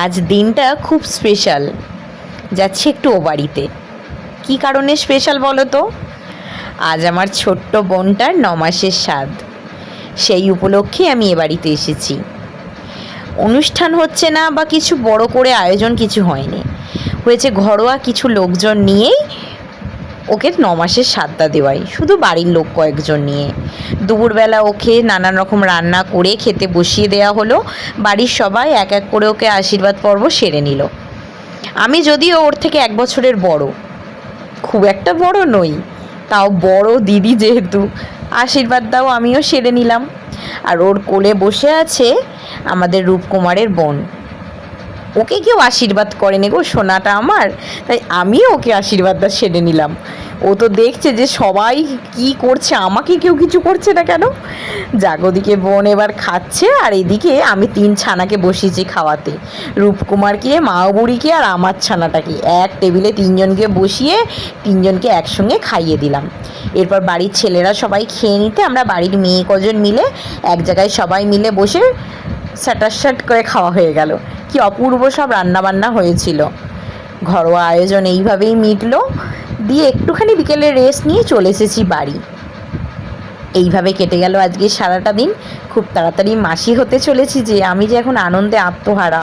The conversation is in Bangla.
আজ দিনটা খুব স্পেশাল। যাচ্ছি একটু ও বাড়িতে। কী কারণে স্পেশাল বলো তো? আজ আমার ছোট্ট বোনটার 9 মাসের স্বাদ। সেই উপলক্ষে আমি এ বাড়িতে এসেছি। অনুষ্ঠান হচ্ছে না বা কিছু বড় করে আয়োজন কিছু হয়নি, হয়েছে ঘরোয়া কিছু লোকজন নিয়েই ওকে 9 মাসের স্বাদটা দেওয়াই, শুধু বাড়ির লোক কয়েকজন নিয়ে। দুপুরবেলা ওকে নানান রকম রান্না করে খেতে বসিয়ে দেওয়া হলো। বাড়ির সবাই এক এক করে ওকে আশীর্বাদ পর্ব সেরে নিল। আমি যদিও ওর থেকে 1 বছরের বড়, খুব একটা বড় নই, তাও বড় দিদি যেহেতু, আশীর্বাদ দাও আমিও সেরে নিলাম। আর ওর কোলে বসে আছে আমাদের রূপকুমারের বোন। ওকে কেউ আশীর্বাদ করেনি গো সোনাটা আমার, তাই আমিও ওকে আশীর্বাদটা সেরে নিলাম। ও তো দেখছে যে সবাই কি করছে, আমাকে কেউ কিছু করছে না কেন। যাক, ওদিকে বোন এবার খাচ্ছে আর এদিকে আমি 3 ছানাকে বসিয়েছি খাওয়াতে। রূপকুমারকে, মা বুড়িকে আর আমার ছানাটাকে এক টেবিলে 3 জনকে বসিয়ে 3 জনকে একসঙ্গে খাইয়ে দিলাম। এরপর বাড়ির ছেলেরা সবাই খেয়ে নিতে আমরা বাড়ির মেয়ে কজন মিলে এক জায়গায় সবাই মিলে বসে স্যাটারস্যাট করে খাওয়া হয়ে গেল। কি অপূর্ব সব রান্নাবান্না হয়েছিল। ঘরোয়া আয়োজন এইভাবেই মিটলো। দিয়ে একটুখানি বিকেলে রেস্ট নিয়ে চলে এসেছি বাড়ি। এইভাবে কেটে গেল আজকে সারাটা দিন। খুব তাড়াতাড়ি মাসি হতে চলেছি যে আমি যে এখন আনন্দে আত্মহারা।